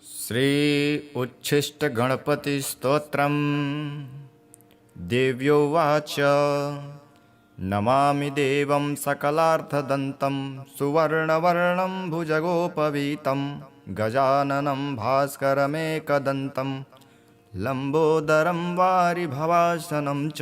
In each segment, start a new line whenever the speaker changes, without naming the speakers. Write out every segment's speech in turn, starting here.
श्री उच्छिष्टगणपतिस्तोत्रम्। देव्योवाच नमामि देवं सकलार्थदन्तं सुवर्णवर्णं भुजगोपवीतं गजाननं भास्करमेकदन्तं लम्बोदरं वारिभवासनं च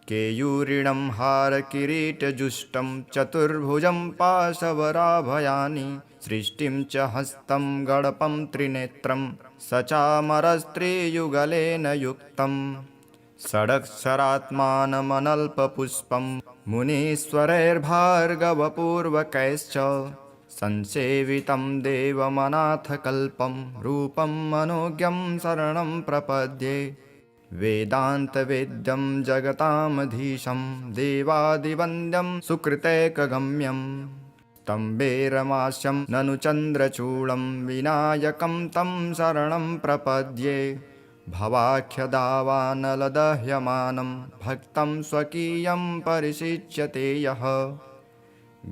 केयूरिणं हारकिरीटजुष्टं चतुर्भुजं पाशवराभयानि सृष्टिं च हस्तं गणपं त्रिनेत्रं सचामरस्त्रियुगलेन युक्तं षडक्षरात्मानमनल्पपुष्पं मुनीश्वरैर्भार्गवपूर्वकैश्च संसेवितं देवमनाथकल्पं रूपं मनोज्ञं शरणं प्रपद्ये वेदान्तवेद्यं जगतामधीशं देवादिवन्द्यं सुकृतैकगम्यं स्तम्भेरमास्यं ननु चन्द्रचूडं विनायकं तं शरणं प्रपद्ये भवाख्यदावानलदह्यमानं भक्तं स्वकीयं परिशिच्यते यः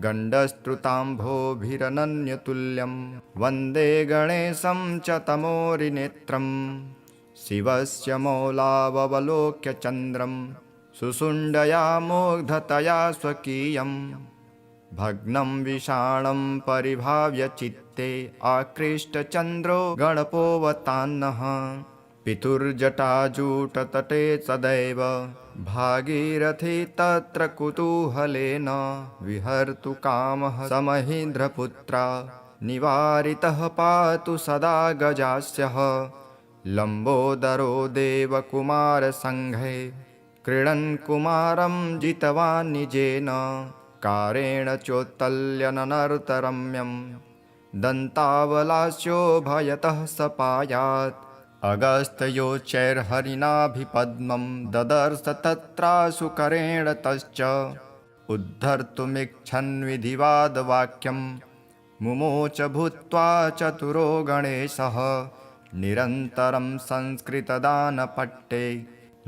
गण्डस्तुताम्भोभिरनन्यतुल्यं वन्दे गणेशं च तमोरिनेत्रम् शिवस्य मौलावलोक्य चन्द्रं सुषुण्डया मुग्धतया स्वकीयं भग्नं विषाणं परिभाव्य चित्ते आकृष्टचन्द्रो गणपोऽवतान्नः पितुर्जटाजूटतटे सदैव भागीरथी तत्र कुतूहलेन विहर्तु कामः समहीन्द्रपुत्रा निवारितः पातु सदा गजास्यः लम्बोदरो देवकुमारसङ्घे क्रीडन् कुमारं जितवान् निजेन कारेण चोत्तल्यननर्तरम्यं दन्तावलास्यो भयतः सपायात् अगस्त्योच्चैर्हरिणाभिपद्मं ददर्श तत्राशुकरेण तश्च उद्धर्तुमिच्छन् विधिवादवाक्यं मुमोच भूत्वा चतुरो गणेशः निरन्तरं संस्कृतदानपट्टे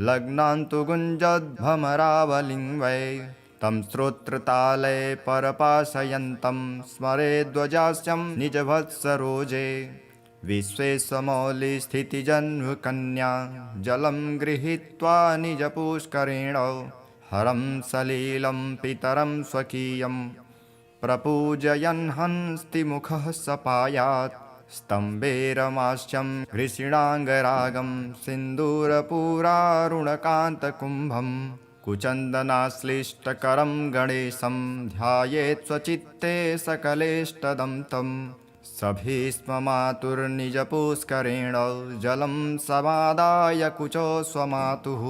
लग्नान्तु गुञ्जद्भ्रमरावलिङ्गै तं श्रोत्रताले परपाशयन्तं स्मरेद्वजास्यं निजवत्सरोजे विश्वेशमौलिस्थितिजन्मकन्या जलं गृहीत्वा निजपुष्करेण हरं सलीलं पितरं स्वकीयं प्रपूजयन् हंस्तिमुखः सपायात् स्तम्भेरमास्यं घृषिणाङ्गरागं सिन्दूरपूरारुणकान्तकुम्भं कुचन्दनाश्लिष्टकरं गणेशं ध्यायेत् स्वचित्ते सकलेष्टदं तं सभीष्ममातुर्निजपुष्करेण जलं समादाय कुचो स्वमातुः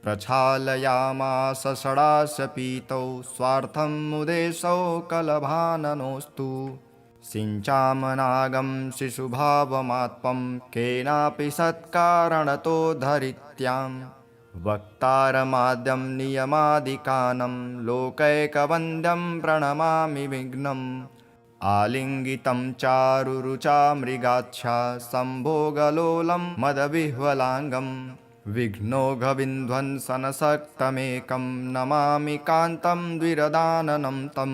प्रक्षालयामास षडाशपीतौ स्वार्थं मुदेशौ कलभाननोऽस्तु सिञ्चामनागं शिशुभावमात्मं केनापि सत्कारणतो धरित्यां वक्तारमाद्यं नियमादिकानं लोकैकवन्द्यं प्रणमामि विघ्नम् आलिङ्गितं चारुरुचा मृगाच्छा सम्भोगलोलं मदविह्वलाङ्गं विघ्नौघविध्वंसनशक्तमेकं नमामि कान्तं द्विरदाननं तं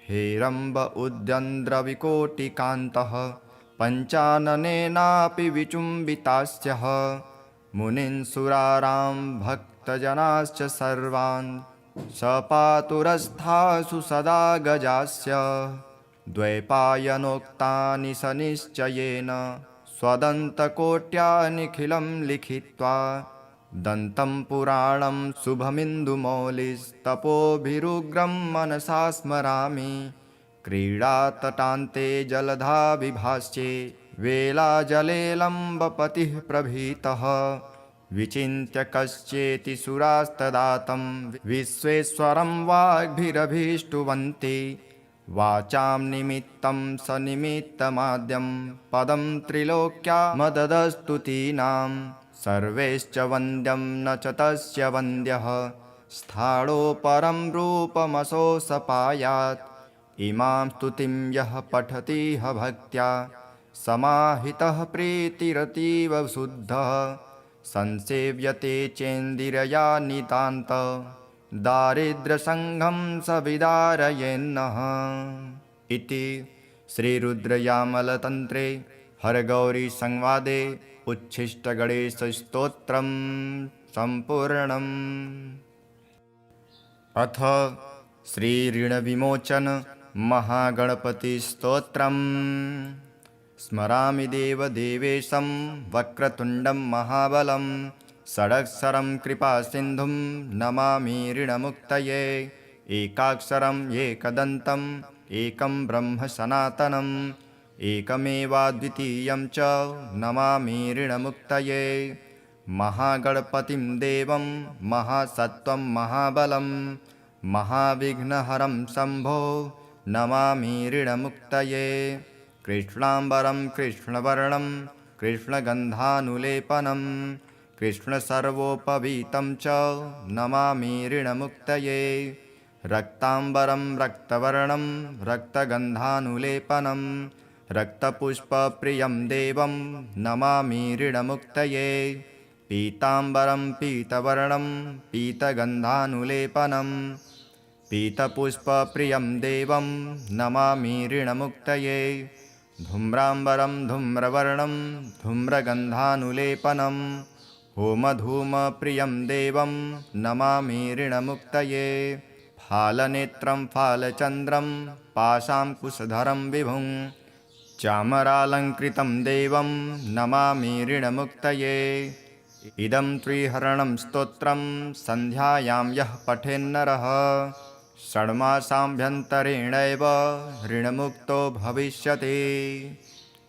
हेरम्ब उद्यन्द्रविकोटिकान्तः पञ्चाननेनापि विचुम्बितास्यः मुनीन्सुरारां भक्तजनाश्च सर्वान् सपातुरस्थासु सदा गजास्य द्वैपायनोक्तानि सनिश्चयेन स्वदन्तकोट्या निखिलं लिखित्वा दन्तं पुराणं शुभमिन्दुमौलिस्तपोभिरुग्रं मनसा स्मरामि क्रीडातटान्ते जलधाविभास्ये वेलाजलेलम्बपतिः प्रभीतः विचिन्त्य कश्चेति सुरास्तदातं विश्वेश्वरं वाग्भिरभीष्टुवन्ति वाचां निमित्तं सनिमित्तमाद्यं पदं त्रिलोक्या मददस्तुतीनां सर्वैश्च वन्द्यं न च तस्य वन्द्यः स्थाणो परं रूपमसौ सपायात् इमां स्तुतिं यः पठतिह भक्त्या समाहितः प्रीतिरतीव शुद्धः संसेव्यते चेन्दिरया नितान्त दारिद्र्यसङ्घं सविदारयेन्नः इति श्रीरुद्रयामलतन्त्रे हरगौरी संवादे उच्छिष्टगणेशस्तोत्रं सम्पूर्णम्। अथ श्रीऋणविमोचन महागणपतिस्तोत्रम्। स्मरामि देवदेवेशं वक्रतुण्डं महाबलं षडक्षरं कृपासिन्धुं नमामि ऋणमुक्तये। एकाक्षरं एकदन्तम् एकं ब्रह्म सनातनम् एकमेवाद्वितीयं च नमामि ऋणमुक्तये। महागणपतिं देवं महासत्त्वं महाबलं महाविघ्नहरं शम्भो नमामि ऋणमुक्तये। कृष्णाम्बरं कृष्णवर्णं कृष्णगन्धानुलेपनं कृष्णसर्वोपवीतं च नमामि ऋणमुक्तये। रक्ताम्बरं रक्तवर्णं रक्तगन्धानुलेपनं रक्तपुष्पप्रियं देवं नमामि ऋणमुक्तये। पीताम्बरं पीतवर्णं पीतगन्धानुलेपनं पीतपुष्पप्रियं देवं नमामि ऋणमुक्तये। धूम्राम्बरं धूम्रवर्णं धूम्रगन्धानुलेपनं होमधूमप्रियं देवं नमामि ऋणमुक्तये। फालनेत्रं फालचन्द्रं पाशाङ्कुशधरं विभुं चामरालङ्कृतं देवं नमामि ऋणमुक्तये। इदं त्रिहरणं स्तोत्रं सन्ध्यायां यः पठेन्नरः षण्मासाभ्यन्तरेणैव ऋणमुक्तो भविष्यति।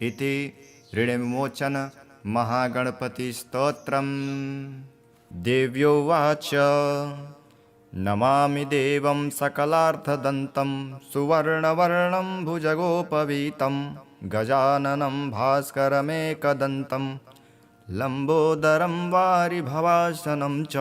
इति ऋणविमोचन महागणपतिस्तोत्रम्। देव्योवाच नमामि देवं सकलार्थदन्तं सुवर्णवर्णं भुजगोपवीतं गजाननं भास्करमेकदन्तं लम्बोदरं वारिभवासनं च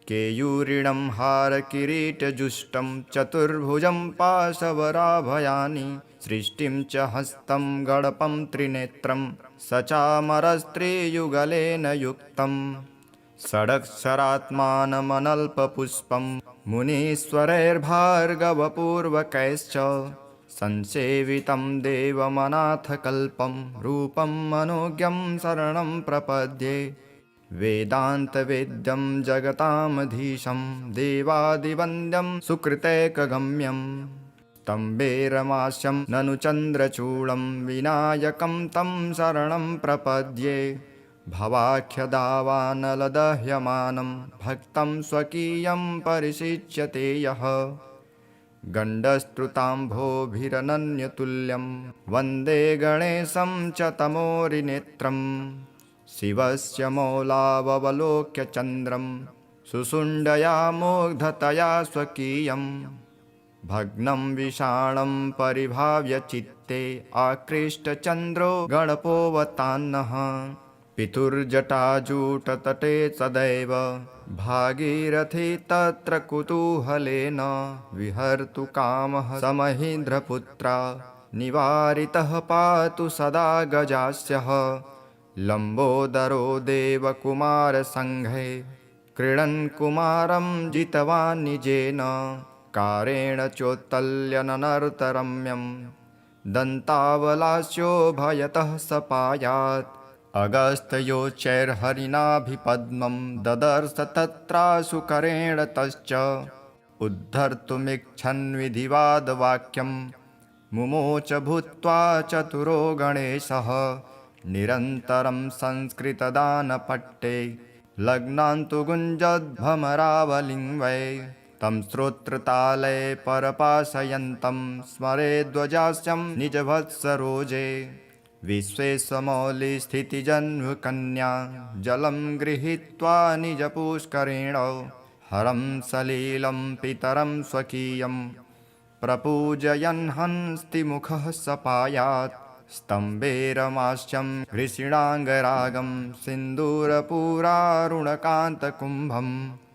केयूरिणं हारकिरीटजुष्टं चतुर्भुजं पाशवराभयानि सृष्टिं च हस्तं गणपं त्रिनेत्रं सचामरस्त्रियुगलेन युक्तम् षडक्षरात्मानमनल्पपुष्पं मुनीश्वरैर्भार्गवपूर्वकैश्च संसेवितं देवमनाथकल्पं रूपं मनोज्ञं शरणं प्रपद्ये। वेदान्तवेद्यं जगतामधीशं देवादिवन्द्यं सुकृतैकगम्यं स्तम्भेरमास्यं ननु चन्द्रचूडं विनायकं तं शरणं प्रपद्ये। भवाख्यदावानलदह्यमानं भक्तं स्वकीयं परिशिच्यते यः गण्डस्तुताम्भोभिरनन्यतुल्यं वन्दे गणेशं च तमोरिनेत्रम्। शिवस्य मौलावलोक्य चन्द्रं सुषुण्डया मुग्धतया स्वकीयं भग्नं विषाणं परिभाव्य चित्ते आकृष्टचन्द्रो गणपोऽवतान्नः। पितुर्जटाजूटतटे सदैव भागीरथी तत्र कुतूहलेन विहर्तु कामः समहीन्द्रपुत्रा निवारितः पातु सदा गजास्यः। लम्बोदरो देवकुमारसङ्घे क्रीडन् कुमारं जितवान् निजेन कारेण चोत्तल्यननर्तरम्यं दन्तावलास्यो भयतः सपायात्। अगस्त्योच्चैर्हरिणाभिपद्मं ददर्श तत्राशुकरेण तश्च उद्धर्तुमिच्छन् विधिवादवाक्यं मुमोच भूत्वा चतुरो गणेशः। निरन्तरं संस्कृतदानपट्टे लग्नान्तु गुञ्जद्भ्रमरावलिं वै तं श्रोत्रताले परपाशयन्तं स्मरेद्वजास्यं निजवत्सरोजे। विश्वेशमौलिस्थितिजह्नुकन्या जलं गृहीत्वा निजपुष्करेण हरं सलीलं पितरं स्वकीयं प्रपूजयन् हंस्तिमुखः सपायात्। स्तम्भेरमास्यं घृषिणाङ्गरागं सिन्दूरपूरारुणकान्तकुम्भं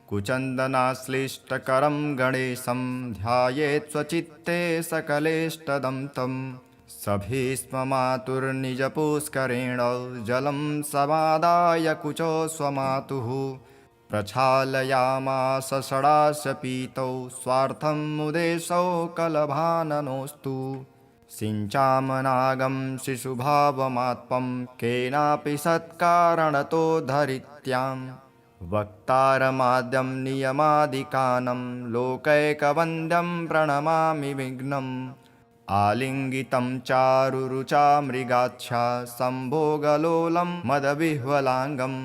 कुचन्दनाश्लिष्टकरं गणेशं ध्यायेत् स्वचित्ते सकलेष्टदं तम्। सभीष्म मातुर्निजपुष्करेण जलं समादाय कुचो स्वमातुः प्रक्षालयामास षडाश पीतौ स्वार्थं मुदेशौ कलभाननोऽस्तु। सिञ्चामनागं शिशुभावमात्मं केनापि सत्कारणतो धरित्याम् वक्तारमाद्यं नियमादिकानं लोकैकवन्द्यं प्रणमामि विघ्नम् आलिङ्गितं चारुरुचा मृगाच्छा सम्भोगलोलं मदविह्वलाङ्गम्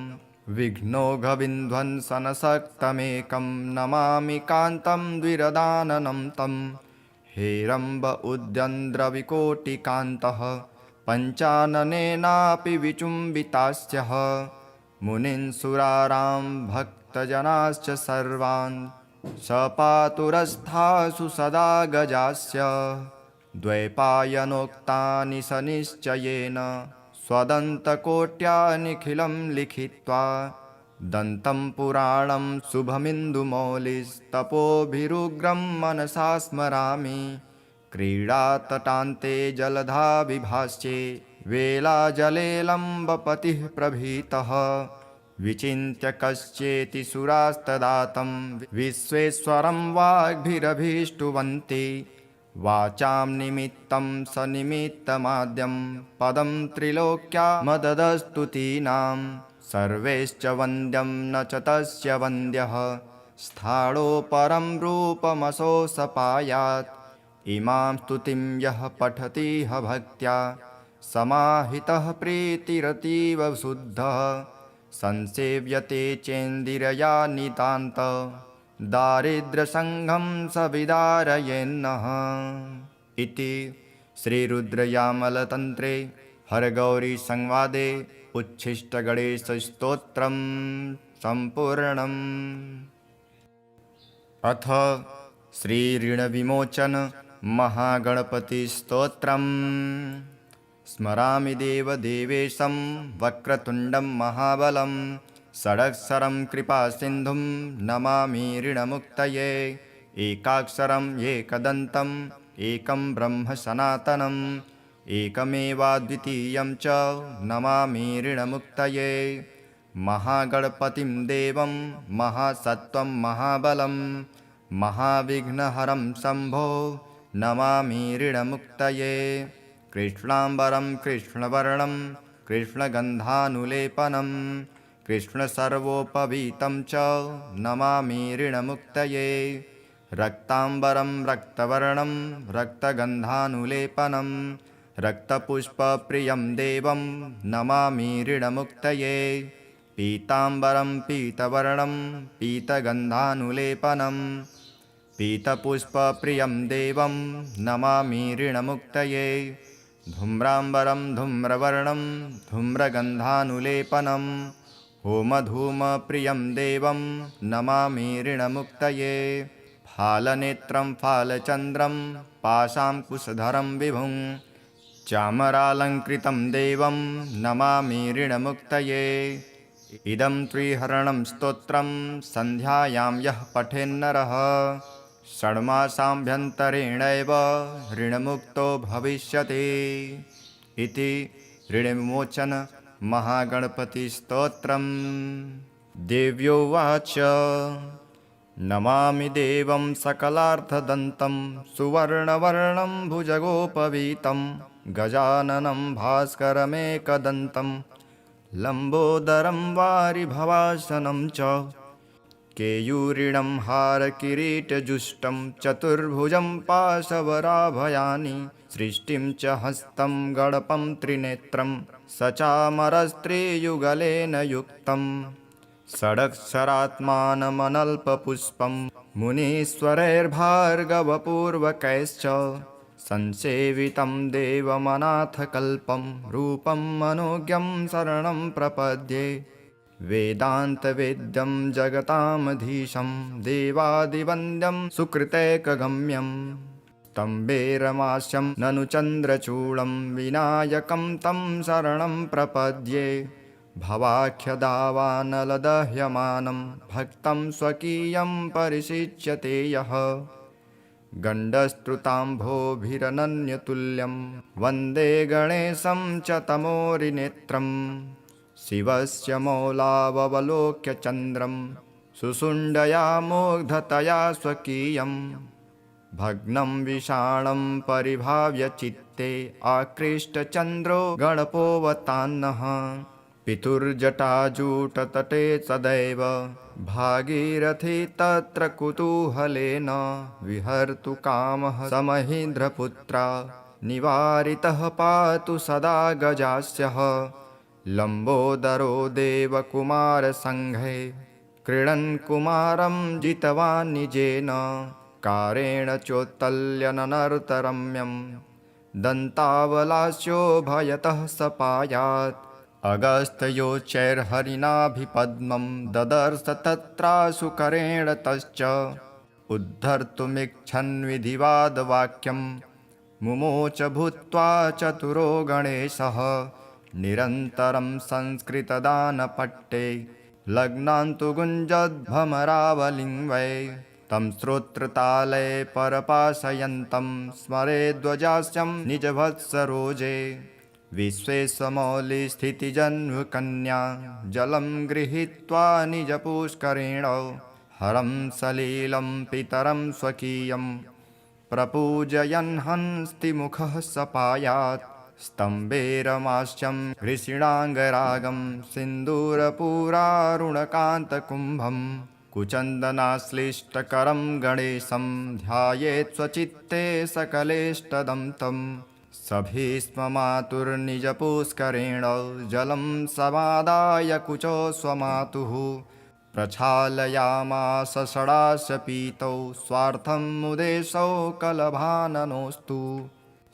विघ्नौघविध्वंसनशक्तमेकं नमामि कान्तं द्विरदाननं तं हेरम्ब उद्यन्द्रविकोटिकान्तः पञ्चाननेनापि विचुम्बितास्यः मुनीन्सुरारां भक्तजनाश्च सर्वान् स पातुरस्थासु सदा गजास्य द्वैपायनोक्तानि स निश्चयेन स्वदन्तकोट्या निखिलं लिखित्वा दन्तं पुराणं शुभमिन्दुमौलिस्तपोभिरुग्रं मनसा स्मरामि क्रीडातटान्ते जलधाविभास्ये वेलाजलेलम्बपतिः प्रभीतः विचिन्त्य कश्चेति सुरास्तदातं विश्वेश्वरं वाग्भिरभीष्टुवन्ति वाचां निमित्तं सनिमित्तमाद्यं पदं त्रिलोक्या मददस्तुतीनां सर्वैश्च वन्द्यं न च तस्य वन्द्यः स्थाणो परं रूपमसौ सपायात् इमां स्तुतिं यः पठतिह भक्त्या समाहितः प्रीतिरतीव शुद्धः संसेव्यते चेन्दिरया नितान्त दारिद्र्यसङ्घं स विदारयेन्नः इति श्रीरुद्रयामलतन्त्रे हरगौरीसंवादे उच्छिष्टगणेशस्तोत्रं सम्पूर्णम्। अथ श्रीऋणविमोचन महागणपतिस्तोत्रम्। स्मरामि देवदेवेशं वक्रतुण्डं महाबलं षडक्षरं कृपासिन्धुं नमामि ऋणमुक्तये एकाक्षरम् एकदन्तम् एकं ब्रह्म सनातनम् एकमेवाद्वितीयं च नमामि ऋणमुक्तये महागणपतिं देवं महासत्त्वं महाबलं महाविघ्नहरं शम्भो नमामि ऋणमुक्तये कृष्णाम्बरं कृष्णवर्णं कृष्णगन्धानुलेपनं कृष्णसर्वोपवीतं च नमामि ऋणमुक्तये रक्ताम्बरं रक्तवर्णं रक्तगन्धानुलेपनं रक्तपुष्पप्रियं देवं नमामि ऋणमुक्तये पीताम्बरं पीतवर्णं पीतगन्धानुलेपनं पीतपुष्पप्रियं देवं नमामि ऋणमुक्तये धूम्राम्बरं धूम्रवर्णं धूम्रगन्धानुलेपनं होमधूमप्रियं देवं नमामि ऋणमुक्तये फालनेत्रं फालचन्द्रं पाशाङ्कुशधरं विभुं चामरालङ्कृतं देवं नमामि ऋणमुक्तये इदं त्रिहरणं स्तोत्रं सन्ध्यायां यः पठेन्नरः षण्मासाभ्यन्तरेणैव ऋणमुक्तो भविष्यति इति ऋणविमोचन महागणपतिस्तोत्रम्। देव्योवाच नमामि देवं सकलार्थदन्तं सुवर्णवर्णं भुजगोपवीतं गजाननं भास्करमेकदन्तं लम्बोदरं वारिभवासनं च केयूरिणं हारकिरीटजुष्टं चतुर्भुजं पाशवराभयानि सृष्टिं च हस्तं गणपं त्रिनेत्रं सचामरस्त्रियुगलेन युक्तं षडक्षरात्मानमनल्पपुष्पं मुनीश्वरैर्भार्गवपूर्वकैश्च संसेवितं देवमनाथकल्पं रूपं मनोज्ञं शरणं प्रपद्ये वेदान्तवेद्यं जगतामधीशं देवादिवन्द्यं सुकृतैकगम्यं स्तम्भेरमास्यं ननु चन्द्रचूडं विनायकं तं शरणं प्रपद्ये भवाख्यदावानलदह्यमानं भक्तं स्वकीयं परिशिच्यते यः गण्डस्तुताम्भोभिरनन्यतुल्यं वन्दे गणेशं च तमोरिनेत्रम् शिवस्य मौलावलोक्य चन्द्रं सुषुण्डया मुग्धतया स्वकीयं भग्नं विषाणं परिभाव्य चित्ते आकृष्टचन्द्रो गणपोऽवतान्नः पितुर्जटाजूटतटे सदैव भागीरथी तत्र कुतूहलेन विहर्तु कामः स महीन्द्रपुत्रा निवारितः पातु सदा गजास्यः लम्बोदरो देवकुमारसङ्घे क्रीडन् कुमारं जितवान् निजेन कारेण चोत्तल्यननर्तरम्यं दन्तावलास्यो भयतः सपायात् अगस्त्योच्चैर्हरिणाभिपद्मं ददर्श तत्रासु करेण तश्च उद्धर्तुमिच्छन् विधिवादवाक्यं मुमोच भूत्वा चतुरो गणेशः निरन्तरं संस्कृतदानपट्टे लग्नान्तु गुञ्जद्भ्रमरावलिङ्गै तं श्रोत्रताले परपाशयन्तं स्मरेद्वजास्यं निजवत्सरोजे विश्वेशमौलिस्थितिजन्मकन्या जलं गृहीत्वा निजपुष्करेण हरं सलीलं पितरं स्वकीयं प्रपूजयन् हंस्तिमुखः सपायात् स्तम्भेरमाश्चं घृषिणाङ्गरागं सिन्दूरपूरारुणकान्तकुम्भं कुचन्दनाश्लिष्टकरं गणेशं ध्यायेत् स्वचित्ते सकलेष्टदं तम् सभीष्म मातुर्निजपुष्करेण जलं समादाय कुचो स्वमातुः प्रक्षालयामास षडाश पीतौ स्वार्थं मुदेशौ कलभाननोऽस्तु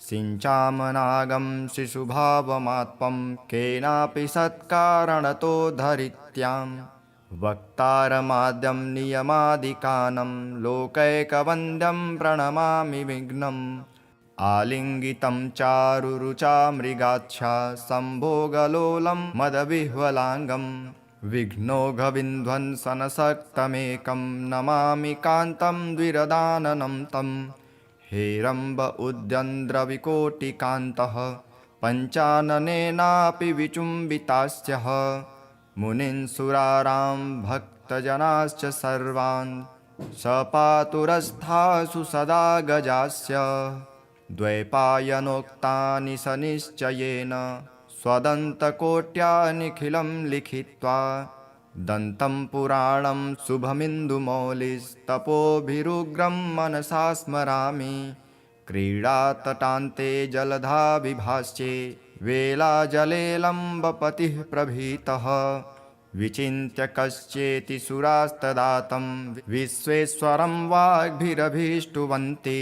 सिञ्चामनागं शिशुभावमात्मं केनापि सत्कारणतो धरित्यां वक्तारमाद्यं नियमादिकानं लोकैकवन्द्यं प्रणमामि विघ्नम् आलिङ्गितं चारुरुचा मृगाच्छा सम्भोगलोलं मदविह्वलाङ्गं विघ्नौघविध्वंसनशक्तमेकं नमामि कान्तं द्विरदाननं तं हेरम्ब उद्यन्द्रविकोटिकान्तः पञ्चाननेनापि विचुम्बितास्यः मुनीन्सुरारां भक्तजनाश्च सर्वान् स पातुरस्थासु सदा गजास्य द्वैपायनोक्तानि स निश्चयेन स्वदन्तकोट्या निखिलं लिखित्वा दन्तं पुराणं शुभमिन्दुमौलिस्तपोभिरुग्रं मनसा स्मरामि क्रीडातटान्ते जलधाविभास्ये वेलाजले लम्बपतिः प्रभीतः विचिन्त्य कश्चेति सुरास्तदातं विश्वेश्वरं वाग्भिरभीष्टुवन्ति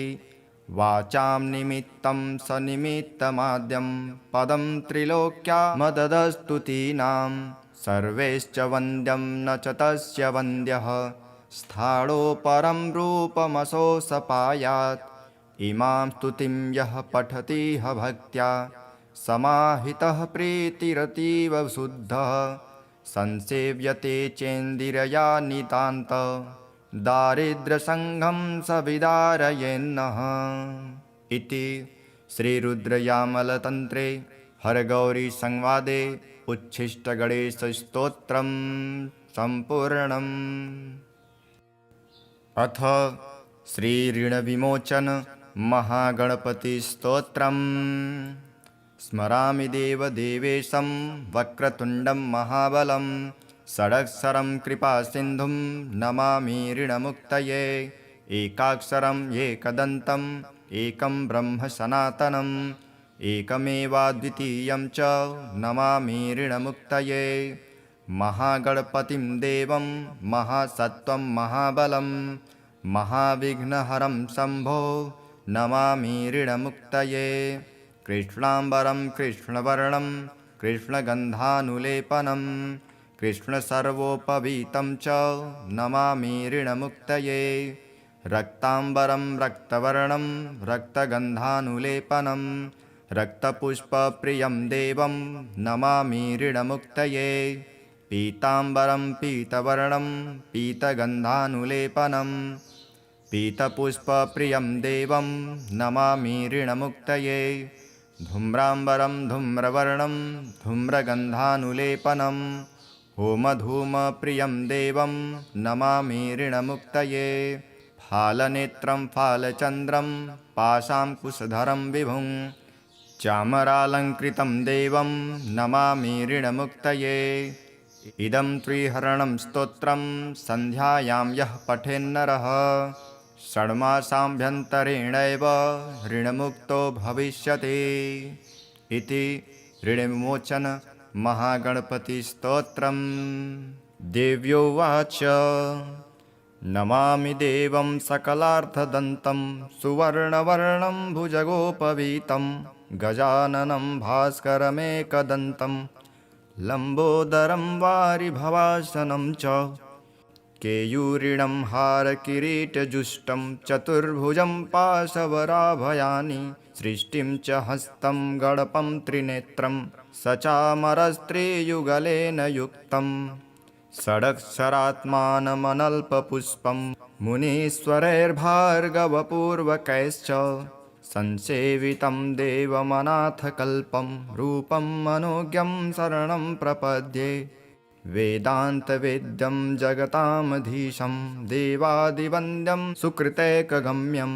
वाचां निमित्तं सनिमित्तमाद्यं पदं त्रिलोक्या मददस्तुतीनां सर्वैश्च वन्द्यं न च तस्य वन्द्यः स्थाणो परं रूपमसौ सपायात् इमां स्तुतिं यः पठतिह भक्त्या समाहितः प्रीतिरतीव शुद्धः संसेव्यते चेन्दिरया नितान्त दारिद्र्यसङ्घं स विदारयेन्नः इति श्रीरुद्रयामलतन्त्रे हरगौरीसंवादे उच्छिष्टगणेशस्तोत्रं सम्पूर्णम्। अथ श्रीऋणविमोचन महागणपतिस्तोत्रम्। स्मरामि देवदेवेशं वक्रतुण्डं महाबलं षडक्षरं कृपासिन्धुं नमामि ऋणमुक्तये एकाक्षरं एकदन्तम् एकं ब्रह्म सनातनम् एकमेवाद्वितीयं च नमामि ऋणमुक्तये महागणपतिं देवं महासत्त्वं महाबलं महाविघ्नहरं शम्भो नमामि ऋणमुक्तये कृष्णाम्बरं कृष्णवर्णं कृष्णगन्धानुलेपनं कृष्णसर्वोपवीतं च नमामि ऋणमुक्तये रक्ताम्बरं रक्तवर्णं रक्तगन्धानुलेपनं रक्तपुष्पप्रियं देवं नमामि ऋणमुक्तये पीताम्बरं पीतवर्णं पीतगन्धानुलेपनं पीतपुष्पप्रियं देवं नमामि ऋणमुक्तये धूम्राम्बरं धूम्रवर्णं धूम्रगन्धानुलेपनं होमधूमप्रियं देवं नमामि ऋणमुक्तये फालनेत्रं फालचन्द्रं पाशाङ्कुशधरं विभुं चामरालङ्कृतं देवं नमामि ऋणमुक्तये। इदं त्रिहरणं स्तोत्रं सन्ध्यायां यः पठेन्नरः षण्मासाभ्यन्तरेणैव ऋणमुक्तो भविष्यति इति ऋणविमोचन महागणपतिस्तोत्रम्। देव्योवाच नमामि देवं सकलार्थदन्तं सुवर्णवर्णं भुजगोपवीतं गजाननं भास्करमेकदन्तं लम्बोदरं वारिभवासनं च केयूरिणं हारकिरीटजुष्टं चतुर्भुजं पाशवराभयानि सृष्टिं च हस्तं गणपं त्रिनेत्रं सचामरस्त्रियुगलेन युक्तं षडक्षरात्मानमनल्पपुष्पं मुनीश्वरैर्भार्गवपूर्वकैश्च संसेवितं देवमनाथकल्पं रूपं मनोज्ञं शरणं प्रपद्ये। वेदान्तवेद्यं जगतामधीशं देवादिवन्द्यं सुकृतैकगम्यं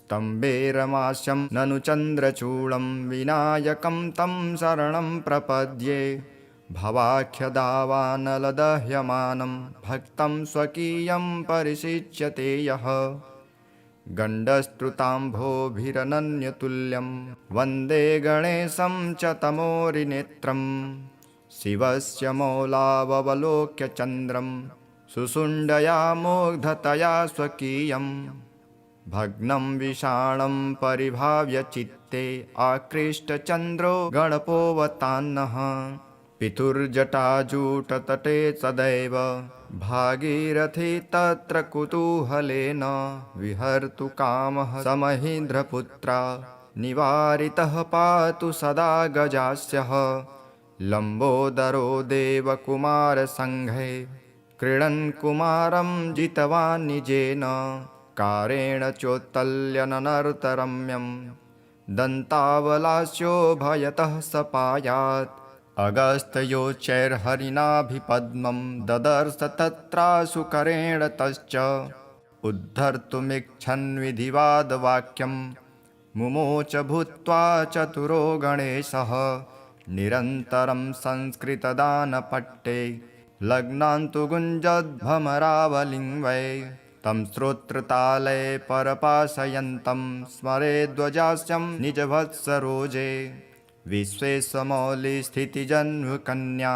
स्तम्भेरमास्यं ननु चन्द्रचूडं विनायकं तं शरणं प्रपद्ये। भवाख्यदावानलदह्यमानं भक्तं स्वकीयं परिशिच्यते यः गण्डस्तुताम्भोभिरनन्यतुल्यं वन्दे गणेशं च तमोरिनेत्रम् शिवस्य मौलावलोक्य चन्द्रं सुषुण्डया मुग्धतया स्वकीयं भग्नं विषाणं परिभाव्य चित्ते आकृष्टचन्द्रो गणपोऽवतान्नः पितुर्जटाजूटतटे सदैव भागीरथी तत्र कुतूहलेन विहर्तु कामः समहीन्द्रपुत्रा निवारितः पातु सदा गजास्यः लम्बोदरो देवकुमारसङ्घे क्रीडन् कुमारं जितवान् निजेन कारेण चोत्तल्यननर्तरम्यं दन्तावलास्यो भयतः सपायात् अगस्त्योच्चैर्हरिणाभिपद्मं ददर्श तत्राशुकरेण तश्च उद्धर्तुमिच्छन् विधिवादवाक्यं मुमोच भूत्वा चतुरो गणेशः निरन्तरं संस्कृतदानपट्टे लग्नान्तु गुञ्जद्भ्रमरावलिं वै तं श्रोत्रताले परपाशयन्तं स्मरेद्वजास्यं निजवत्सरोजे विश्वेशमौलिस्थितिजन्मकन्या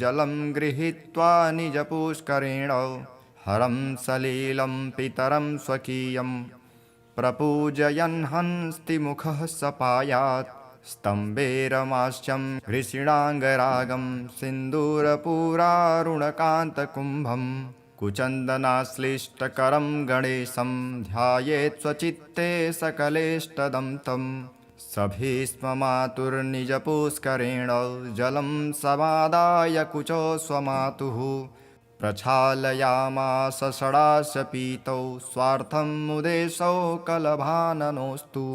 जलं गृहीत्वा निजपुष्करेण हरं सलीलं पितरं स्वकीयं प्रपूजयन् हंस्तिमुखः सपायात् स्तम्भेरमास्यं हृषीणाङ्गरागं सिन्दूरपूरारुणकान्तकुम्भं कुचन्दनाश्लिष्टकरं गणेशं ध्यायेत् स्वचित्ते सकलेष्टदं तं सभीष्म मातुर्निजपुष्करेण जलं समादाय कुचो स्वमातुः प्रक्षालयामास षडाश पीतौ स्वार्थं मुदेशौ कलभाननोऽस्तु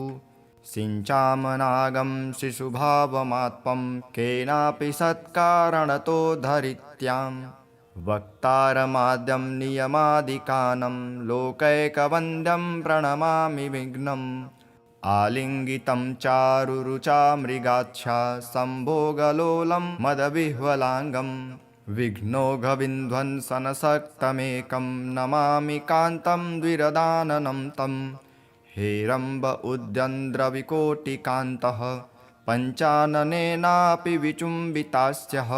सिञ्चामनागं शिशुभावमात्मं केनापि सत्कारणतो धरित्यां वक्तारमाद्यं नियमादिकानं लोकैकवन्द्यं प्रणमामि विघ्नम् आलिङ्गितं चारुरुचा मृगाच्छा सम्भोगलोलं मदविह्वलाङ्गं विघ्नौघविध्वंसनशक्तमेकं नमामि कान्तं द्विरदाननं तं हेरम्ब उद्यन्द्रविकोटिकान्तः पञ्चाननेनापि विचुम्बितास्यः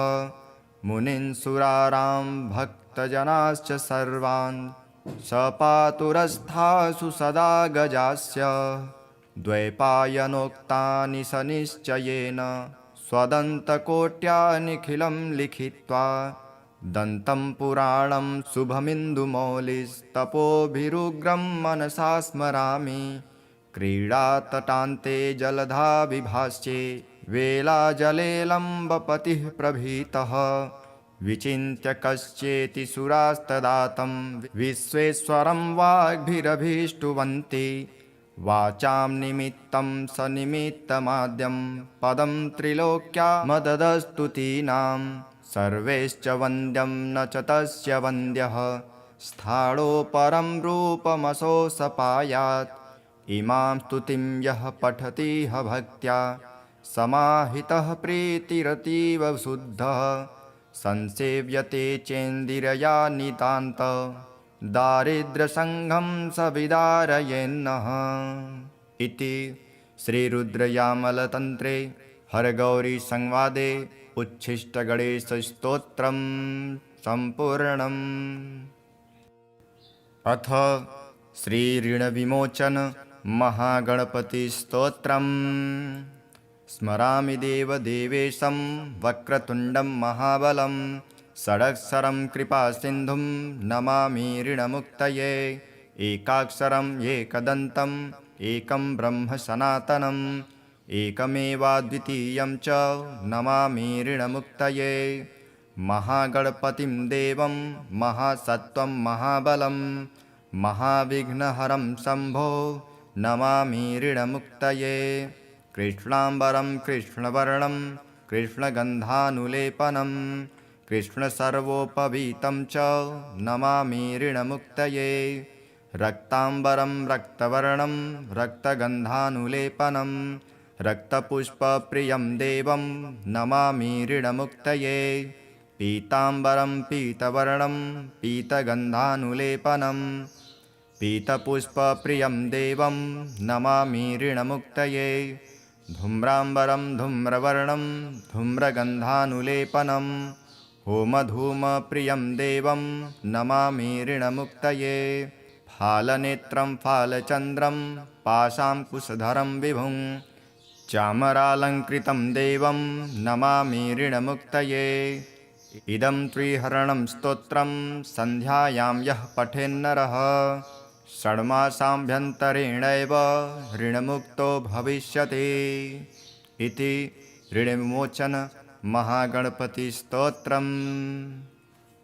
मुनीन्सुरारां भक्तजनाश्च सर्वान् सपातुरस्थासु सदा गजास्य द्वैपायनोक्तानि सनिश्चयेन स्वदन्तकोट्या निखिलं लिखित्वा दन्तं पुराणं शुभमिन्दुमौलिस्तपोभिरुग्रं मनसा स्मरामि क्रीडातटान्ते जलधाविभास्ये वेलाजलेलम्बपतिः प्रभीतः विचिन्त्य कश्चेति सुरास्तदातं विश्वेश्वरं वाग्भिरभीष्टुवन्ति वाचां निमित्तं सनिमित्तमाद्यं पदं त्रिलोक्या मददस्तुतीनां सर्वैश्च वन्द्यं न च तस्य वन्द्यः स्थाणो परं रूपमसोऽसपायात् इमां स्तुतिं यः पठतिह भक्त्या समाहितः प्रीतिरतीव शुद्धः संसेव्यते चेन्दिरया नितान्त दारिद्र्यसङ्घं स विदारयेन्नः इति श्रीरुद्रयामलतन्त्रे हरगौरीसंवादे उच्छिष्टगणेशस्तोत्रं सम्पूर्णम्। अथ श्रीऋणविमोचन महागणपतिस्तोत्रम्। स्मरामि देवदेवेशं वक्रतुण्डं महाबलं षडक्षरं कृपासिन्धुं नमामि ऋणमुक्तये एकाक्षरम् एकदन्तम् एकं ब्रह्म सनातनम् एकमेवाद्वितीयं च नमामि ऋणमुक्तये महागणपतिं देवं महासत्त्वं महाबलं महाविघ्नहरं शम्भो नमामि ऋणमुक्तये कृष्णाम्बरं कृष्णवर्णं कृष्णगन्धानुलेपनं कृष्णसर्वोपवीतं च नमामि ऋणमुक्तये रक्ताम्बरं रक्तवर्णं रक्तगन्धानुलेपनं रक्तपुष्पप्रियं देवं नमामि ऋणमुक्तये पीताम्बरं पीतवर्णं पीतगन्धानुलेपनं पीतपुष्पप्रियं देवं नमामि ऋणमुक्तये धूम्राम्बरं धूम्रवर्णं धूम्रगन्धानुलेपनं होमधूमप्रियं देवं नमामि ऋणमुक्तये फालनेत्रं फालचन्द्रं पाशाङ्कुशधरं विभुं चामरालङ्कृतं देवं नमामि ऋणमुक्तये इदं त्रिहरणं स्तोत्रं सन्ध्यायां यः पठेन्नरः षड्मासाभ्यन्तरेणैव ऋणमुक्तो भविष्यति इति ऋणविमोचन महागणपतिस्तोत्रम्।